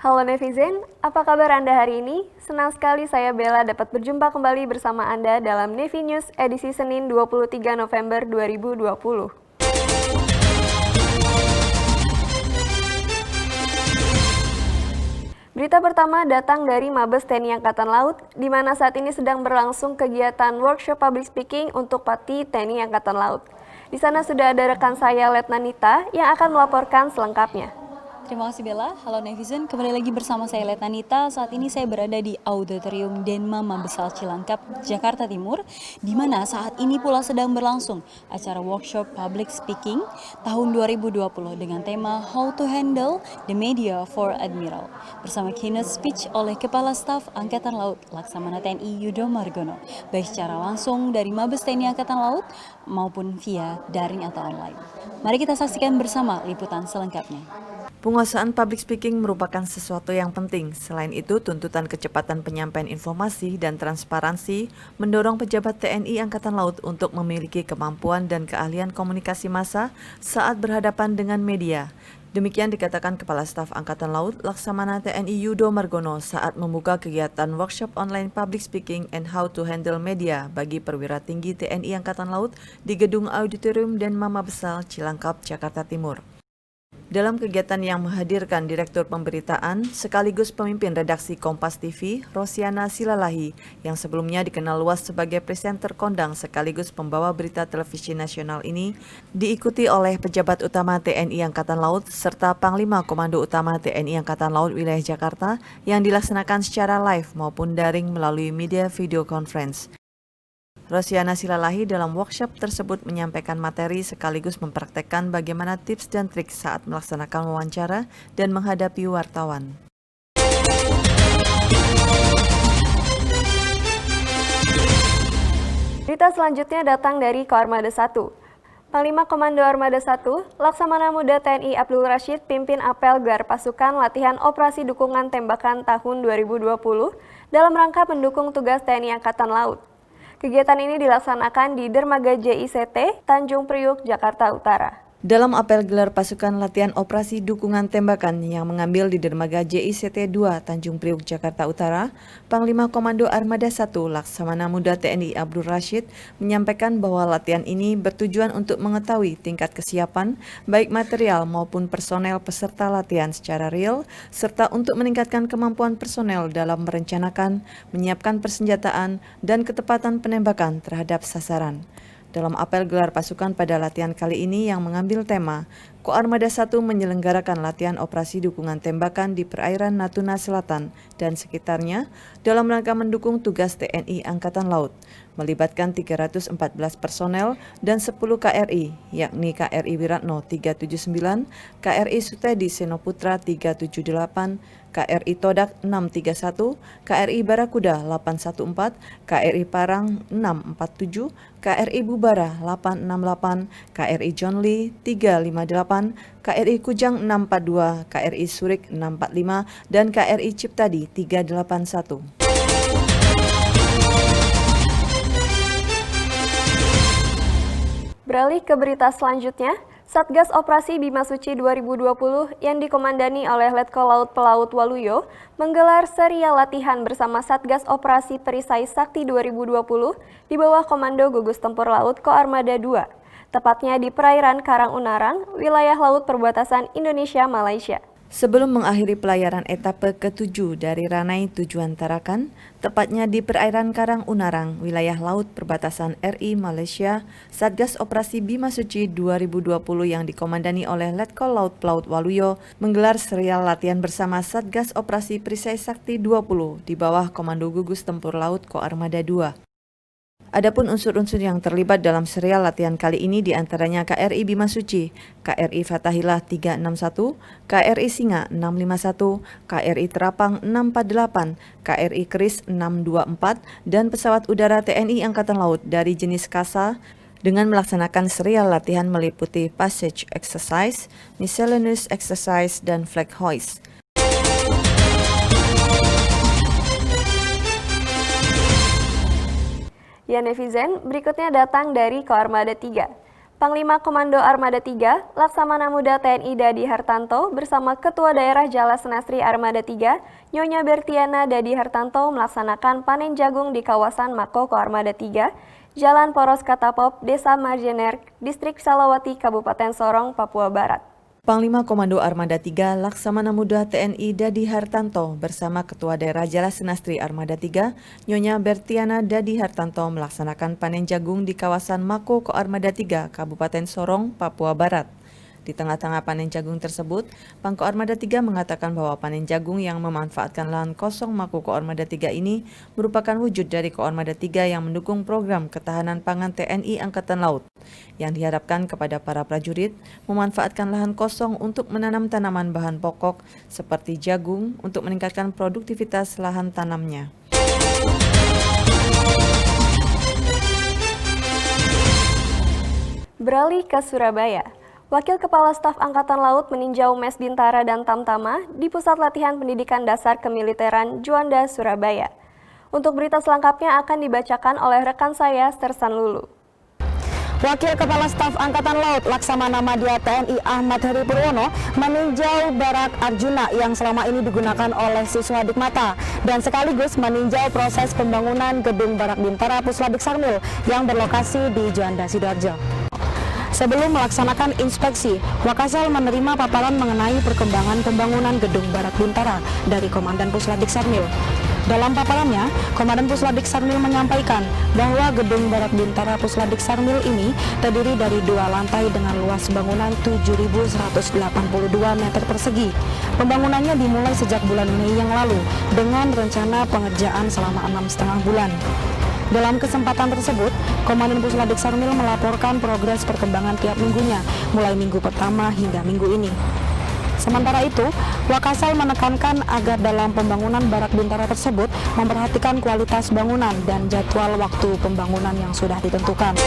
Halo netizen, apa kabar Anda hari ini? Senang sekali saya Bella dapat berjumpa kembali bersama Anda dalam Nevi News edisi Senin 23 November 2020. Berita pertama datang dari Mabes TNI Angkatan Laut, di mana saat ini sedang berlangsung kegiatan workshop public speaking untuk Pati TNI Angkatan Laut. Di sana sudah ada rekan saya Letnan Nita yang akan melaporkan selengkapnya. Terima kasih Bella. Halo netizen, kembali lagi bersama saya Letnan Nita. Saat ini saya berada di Auditorium Denma Mabesal Cilangkap, Jakarta Timur, di mana saat ini pula sedang berlangsung acara workshop public speaking tahun 2020 dengan tema How to Handle the Media for Admiral bersama keynote speech oleh Kepala Staf Angkatan Laut Laksamana TNI Yudo Margono, baik secara langsung dari Mabes TNI Angkatan Laut maupun via daring atau online. Mari kita saksikan bersama liputan selengkapnya. Penguasaan public speaking merupakan sesuatu yang penting. Selain itu, tuntutan kecepatan penyampaian informasi dan transparansi mendorong pejabat TNI Angkatan Laut untuk memiliki kemampuan dan keahlian komunikasi massa saat berhadapan dengan media. Demikian dikatakan Kepala Staf Angkatan Laut Laksamana TNI Yudo Margono saat membuka kegiatan workshop online public speaking and how to handle media bagi perwira tinggi TNI Angkatan Laut di Gedung Auditorium Denma Mabesal Cilangkap, Jakarta Timur. Dalam kegiatan yang menghadirkan Direktur Pemberitaan sekaligus pemimpin redaksi Kompas TV, Rosiana Silalahi, yang sebelumnya dikenal luas sebagai presenter kondang sekaligus pembawa berita televisi nasional ini, diikuti oleh pejabat utama TNI Angkatan Laut serta Panglima Komando Utama TNI Angkatan Laut Wilayah Jakarta yang dilaksanakan secara live maupun daring melalui media video conference. Rosiana Silalahi dalam workshop tersebut menyampaikan materi sekaligus mempraktekkan bagaimana tips dan trik saat melaksanakan wawancara dan menghadapi wartawan. Berita selanjutnya datang dari Koarmada 1. Panglima Komando Armada 1, Laksamana Muda TNI Abdul Rashid pimpin apel gelar pasukan latihan operasi dukungan tembakan tahun 2020 dalam rangka mendukung tugas TNI Angkatan Laut. Kegiatan ini dilaksanakan di Dermaga JICT, Tanjung Priuk, Jakarta Utara. Dalam apel gelar pasukan latihan operasi dukungan tembakan yang mengambil di Dermaga JICT 2 Tanjung Priuk, Jakarta Utara, Panglima Komando Armada 1 Laksamana Muda TNI Abdul Rashid menyampaikan bahwa latihan ini bertujuan untuk mengetahui tingkat kesiapan baik material maupun personel peserta latihan secara real, serta untuk meningkatkan kemampuan personel dalam merencanakan, menyiapkan persenjataan, dan ketepatan penembakan terhadap sasaran. Dalam apel gelar pasukan pada latihan kali ini yang mengambil tema Koarmada 1 menyelenggarakan latihan operasi dukungan tembakan di perairan Natuna Selatan dan sekitarnya dalam rangka mendukung tugas TNI Angkatan Laut, melibatkan 314 personel dan 10 KRI, yakni KRI Wiratno 379, KRI Sutedi Senoputra 378, KRI Todak 631, KRI Barakuda 814, KRI Parang 647, KRI Bubara 868, KRI John Lee 358, KRI Kujang 642, KRI Surik 645, dan KRI Ciptadi 381. Beralih ke berita selanjutnya, Satgas Operasi Bima Suci 2020 yang dikomandani oleh Letkol Laut Pelaut Waluyo menggelar serial latihan bersama Satgas Operasi Perisai Sakti 2020 di bawah Komando Gugus Tempur Laut Koarmada 2, tepatnya di perairan Karang-Unarang, wilayah laut perbatasan Indonesia-Malaysia. Sebelum mengakhiri pelayaran etape ke-7 dari Ranai tujuan Tarakan, tepatnya di perairan Karang-Unarang, wilayah laut perbatasan RI Malaysia, Satgas Operasi Bima Suci 2020 yang dikomandani oleh Letkol Laut Pelaut Waluyo menggelar serial latihan bersama Satgas Operasi Perisai Sakti 20 di bawah Komando Gugus Tempur Laut Koarmada 2. Adapun unsur-unsur yang terlibat dalam serial latihan kali ini diantaranya KRI Bima Suci, KRI Fathahilah 361, KRI Singa 651, KRI Terapang 648, KRI Keris 624, dan pesawat udara TNI Angkatan Laut dari jenis Kasa dengan melaksanakan serial latihan meliputi Passage Exercise, Miscellaneous Exercise, dan Flag Hoist. Ya netizen, berikutnya datang dari Koarmada 3. Panglima Komando Armada 3, Laksamana Muda TNI Dadi Hartanto bersama Ketua Daerah Jala Senastri Armada 3, Nyonya Bertiana Dadi Hartanto melaksanakan panen jagung di kawasan Mako Koarmada 3, Jalan Poros Katapop, Desa Marjener, Distrik Salawati, Kabupaten Sorong, Papua Barat. Panglima Komando Armada 3 Laksamana Muda TNI Dadi Hartanto bersama Ketua Daerah Jala Senastri Armada 3, Nyonya Bertiana Dadi Hartanto melaksanakan panen jagung di kawasan Mako Koarmada 3, Kabupaten Sorong, Papua Barat. Di tengah-tengah panen jagung tersebut, Pangko Armada 3 mengatakan bahwa panen jagung yang memanfaatkan lahan kosong Mako Koarmada 3 ini merupakan wujud dari Koarmada 3 yang mendukung program ketahanan pangan TNI Angkatan Laut, yang diharapkan kepada para prajurit memanfaatkan lahan kosong untuk menanam tanaman bahan pokok seperti jagung untuk meningkatkan produktivitas lahan tanamnya. Beralih ke Surabaya. Wakil Kepala Staf Angkatan Laut meninjau Mes Bintara dan Tamtama di Pusat Latihan Pendidikan Dasar Kemiliteran Juanda, Surabaya. Untuk berita selengkapnya akan dibacakan oleh rekan saya, Sersan Lulu. Wakil Kepala Staf Angkatan Laut Laksamana Madya TNI Ahmad Heri Purwono meninjau Barak Arjuna yang selama ini digunakan oleh siswa Dikmata dan sekaligus meninjau proses pembangunan gedung Barak Bintara Pusladik Sarmil yang berlokasi di Juanda, Sidoarjo. Sebelum melaksanakan inspeksi, Wakasal menerima paparan mengenai perkembangan pembangunan gedung Barak Bintara dari Komandan Pusladik Sarmil. Dalam paparannya, Komandan Pusladik Sarmil menyampaikan bahwa gedung Barak Bintara Pusladik Sarmil ini terdiri dari 2 lantai dengan luas bangunan 7.182 meter persegi. Pembangunannya dimulai sejak bulan Mei yang lalu dengan rencana pengerjaan selama 6,5 bulan. Dalam kesempatan tersebut, Komandan Pusladik Sarmil melaporkan progres perkembangan tiap minggunya, mulai minggu pertama hingga minggu ini. Sementara itu, Wakasal menekankan agar dalam pembangunan Barak Bintara tersebut memperhatikan kualitas bangunan dan jadwal waktu pembangunan yang sudah ditentukan.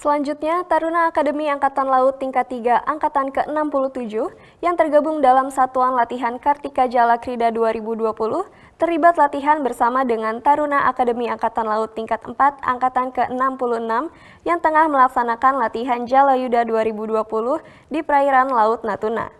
Selanjutnya, Taruna Akademi Angkatan Laut tingkat 3 Angkatan ke-67 yang tergabung dalam Satuan Latihan Kartika Jala Krida 2020 terlibat latihan bersama dengan Taruna Akademi Angkatan Laut tingkat 4 Angkatan ke-66 yang tengah melaksanakan latihan Jalayuda 2020 di perairan Laut Natuna.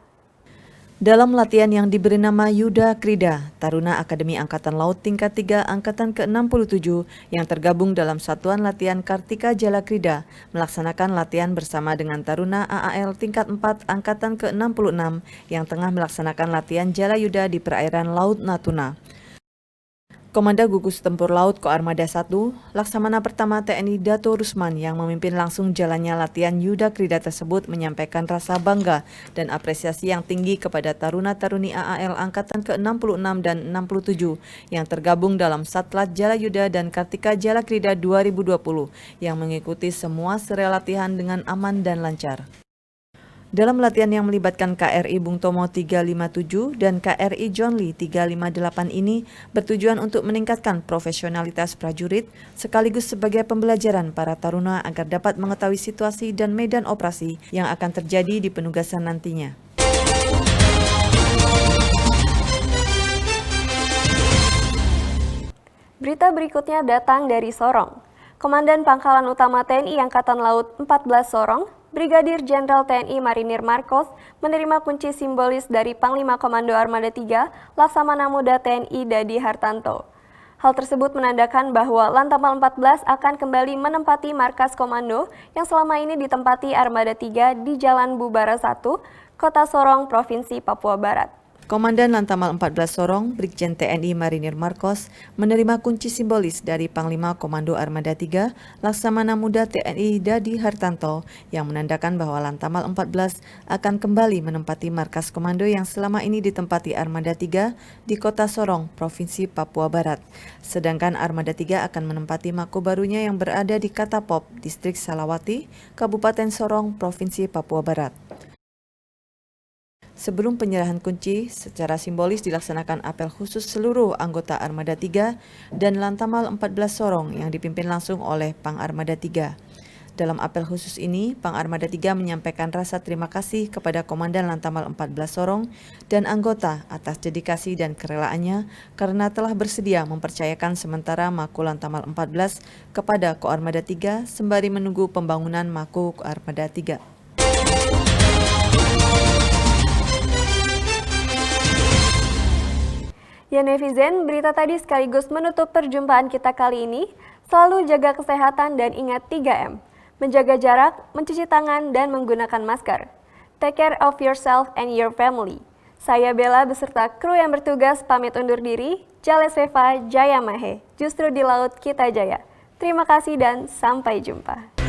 Dalam latihan yang diberi nama Yuda Krida, Taruna Akademi Angkatan Laut tingkat 3 Angkatan ke-67 yang tergabung dalam Satuan Latihan Kartika Jala Krida melaksanakan latihan bersama dengan Taruna AAL tingkat 4 Angkatan ke-66 yang tengah melaksanakan latihan Jalayuda di perairan Laut Natuna. Komandan Gugus Tempur Laut Koarmada 1, Laksamana Pertama TNI Dato Rusman yang memimpin langsung jalannya latihan Yuda Krida tersebut menyampaikan rasa bangga dan apresiasi yang tinggi kepada Taruna-Taruni AAL Angkatan ke-66 dan 67 yang tergabung dalam Satlat Jalayuda dan Kartika Jala Krida 2020 yang mengikuti semua serial latihan dengan aman dan lancar. Dalam latihan yang melibatkan KRI Bung Tomo 357 dan KRI John Lee 358 ini bertujuan untuk meningkatkan profesionalitas prajurit sekaligus sebagai pembelajaran para taruna agar dapat mengetahui situasi dan medan operasi yang akan terjadi di penugasan nantinya. Berita berikutnya datang dari Sorong. Komandan Pangkalan Utama TNI Angkatan Laut 14 Sorong, Brigadir Jenderal TNI Marinir Marcos menerima kunci simbolis dari Panglima Komando Armada 3 Laksamana Muda TNI Dadi Hartanto. Hal tersebut menandakan bahwa Lantamal 14 akan kembali menempati markas komando yang selama ini ditempati Armada 3 di Jalan Bubara 1, Kota Sorong, Provinsi Papua Barat. Komandan Lantamal 14 Sorong, Brigjen TNI Marinir Marcos, menerima kunci simbolis dari Panglima Komando Armada 3, Laksamana Muda TNI Dadi Hartanto, yang menandakan bahwa Lantamal 14 akan kembali menempati markas komando yang selama ini ditempati Armada 3 di Kota Sorong, Provinsi Papua Barat. Sedangkan Armada 3 akan menempati mako barunya yang berada di Katapop, Distrik Salawati, Kabupaten Sorong, Provinsi Papua Barat. Sebelum penyerahan kunci, secara simbolis dilaksanakan apel khusus seluruh anggota Armada 3 dan Lantamal 14 Sorong yang dipimpin langsung oleh Pang Armada 3. Dalam apel khusus ini, Pang Armada 3 menyampaikan rasa terima kasih kepada Komandan Lantamal 14 Sorong dan anggota atas dedikasi dan kerelaannya karena telah bersedia mempercayakan sementara Mako Lantamal 14 kepada Koarmada 3 sembari menunggu pembangunan Mako Koarmada 3. Ya netizen, berita tadi sekaligus menutup perjumpaan kita kali ini. Selalu jaga kesehatan dan ingat 3M. Menjaga jarak, mencuci tangan, dan menggunakan masker. Take care of yourself and your family. Saya Bella beserta kru yang bertugas pamit undur diri. Jales Veva Jaya Mahe, justru di laut kita jaya. Terima kasih dan sampai jumpa.